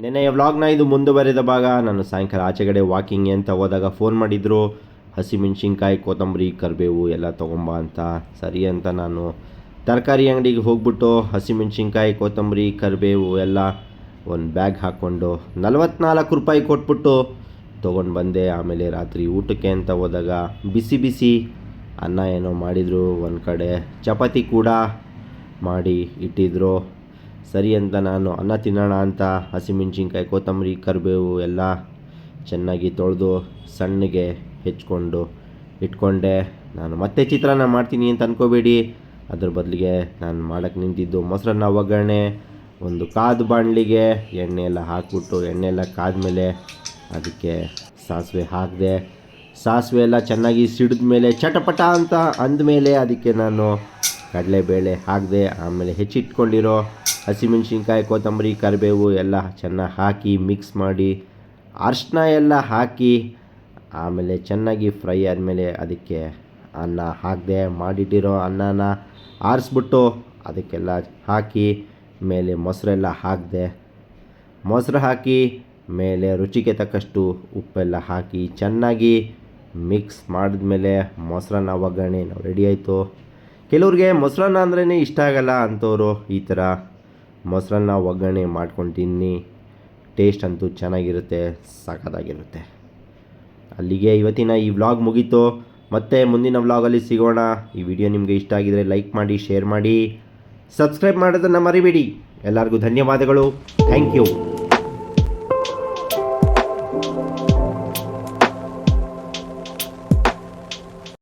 ನೆನ್ನೆಯ ವ್ಲಾಗ್ನ ಇದು ಮುಂದುವರೆದ ಭಾಗ. ನಾನು ಸಾಯಂಕಾಲ ಆಚೆಗಡೆ ವಾಕಿಂಗ್ ಅಂತ ಹೋದಾಗ ಫೋನ್ ಮಾಡಿದ್ರು, ಹಸಿಮೆಣ್ಸಿನ್ಕಾಯಿ, ಕೊತ್ತಂಬರಿ, ಕರಿಬೇವು ಎಲ್ಲ ತೊಗೊಂಬ ಅಂತ. ಸರಿ ಅಂತ ನಾನು ತರಕಾರಿ ಅಂಗಡಿಗೆ ಹೋಗ್ಬಿಟ್ಟು ಹಸಿಮೆಣ್ಸಿನ್ಕಾಯಿ, ಕೊತ್ತಂಬರಿ, ಕರಿಬೇವು ಎಲ್ಲ ಒಂದು ಬ್ಯಾಗ್ ಹಾಕ್ಕೊಂಡು 44 ರೂಪಾಯಿ ಕೊಟ್ಬಿಟ್ಟು ತೊಗೊಂಡು ಬಂದೆ. ಆಮೇಲೆ ರಾತ್ರಿ ಊಟಕ್ಕೆ ಅಂತ ಹೋದಾಗ ಬಿಸಿ ಬಿಸಿ ಅನ್ನ ಏನೋ ಮಾಡಿದರು, ಒಂದು ಕಡೆ ಚಪಾತಿ ಕೂಡ ಮಾಡಿ ಇಟ್ಟಿದ್ರು. ಸರಿ ಅಂತ ನಾನು ಅನ್ನ ತಿನ್ನೋಣ ಅಂತ ಹಸಿಮೆಣ್ಸಿನ್ಕಾಯಿ, ಕೊತ್ತಂಬರಿ, ಕರಿಬೇವು ಎಲ್ಲ ಚೆನ್ನಾಗಿ ತೊಳೆದು ಸಣ್ಣಗೆ ಹೆಚ್ಕೊಂಡು ಇಟ್ಕೊಂಡೆ. ನಾನು ಮತ್ತೆ ಚಿತ್ರಾನ್ನ ಮಾಡ್ತೀನಿ ಅಂತ ಅಂದ್ಕೋಬೇಡಿ, ಅದ್ರ ಬದಲಿಗೆ ನಾನು ಮಾಡೋಕ್ಕೆ ನಿಂತಿದ್ದು ಮೊಸರನ್ನ ಒಗ್ಗರಣೆ. ಒಂದು ಕಾದು ಬಾಣಲಿಗೆ ಎಣ್ಣೆ ಎಲ್ಲ ಹಾಕ್ಬಿಟ್ಟು, ಎಣ್ಣೆ ಎಲ್ಲ ಕಾದ್ಮೇಲೆ ಅದಕ್ಕೆ ಸಾಸಿವೆ ಹಾಕಿದೆ. ಸಾಸಿವೆ ಎಲ್ಲ ಚೆನ್ನಾಗಿ ಸಿಡಿದ ಮೇಲೆ ಚಟಪಟ ಅಂತ ಅಂದಮೇಲೆ ಅದಕ್ಕೆ ನಾನು ಕಡಲೆಬೇಳೆ ಹಾಕಿದೆ. ಆಮೇಲೆ ಹೆಚ್ಚಿಟ್ಕೊಂಡಿರೋ ಹಸಿಮೆಣ್ಸಿನ್ಕಾಯಿ, ಕೊತ್ತಂಬರಿ, ಕರಿಬೇವು ಎಲ್ಲ ಚೆನ್ನಾಗಿ ಹಾಕಿ ಮಿಕ್ಸ್ ಮಾಡಿ ಅರಿಶಿನ ಎಲ್ಲ ಹಾಕಿ ಆಮೇಲೆ ಚೆನ್ನಾಗಿ ಫ್ರೈ ಆದಮೇಲೆ ಅದಕ್ಕೆ ಅನ್ನ ಹಾಕಿದೆ. ಮಾಡಿಟ್ಟಿರೋ ಅನ್ನನ ಆರಿಸ್ಬಿಟ್ಟು ಅದಕ್ಕೆಲ್ಲ ಹಾಕಿ ಮೇಲೆ ಮೊಸರೆಲ್ಲ ಹಾಕಿದೆ. ಮೊಸರು ಹಾಕಿ ಮೇಲೆ ರುಚಿಗೆ ತಕ್ಕಷ್ಟು ಉಪ್ಪೆಲ್ಲ ಹಾಕಿ ಚೆನ್ನಾಗಿ ಮಿಕ್ಸ್ ಮಾಡಿದ್ಮೇಲೆ ಮೊಸರನ್ನ ಒಗ್ಗರಣೆ ರೆಡಿ ಆಯಿತು. ಕೆಲವ್ರಿಗೆ ಮೊಸರನ್ನ ಅಂದ್ರೇ ಇಷ್ಟ ಆಗಲ್ಲ ಅಂಥವ್ರು ಈ ಥರ ಮೊಸರನ್ನ ಒಗ್ಗರಣೆ ಮಾಡ್ಕೊಂಡು ತಿನ್ನಿ, ಟೇಸ್ಟ್ ಅಂತೂ ಚೆನ್ನಾಗಿರುತ್ತೆ, ಸಖತ್ತಾಗಿರುತ್ತೆ. ಅಲ್ಲಿಗೆ ಇವತ್ತಿನ ಈ ವ್ಲಾಗ್ ಮುಗೀತು. ಮತ್ತೆ ಮುಂದಿನ ವ್ಲಾಗಲ್ಲಿ ಸಿಗೋಣ. ಈ ವಿಡಿಯೋ ನಿಮಗೆ ಇಷ್ಟ ಆಗಿದರೆ ಲೈಕ್ ಮಾಡಿ, ಶೇರ್ ಮಾಡಿ, ಸಬ್ಸ್ಕ್ರೈಬ್ ಮಾಡೋದನ್ನು ಮರಿಬೇಡಿ. ಎಲ್ಲರಿಗೂ ಧನ್ಯವಾದಗಳು. Thank you.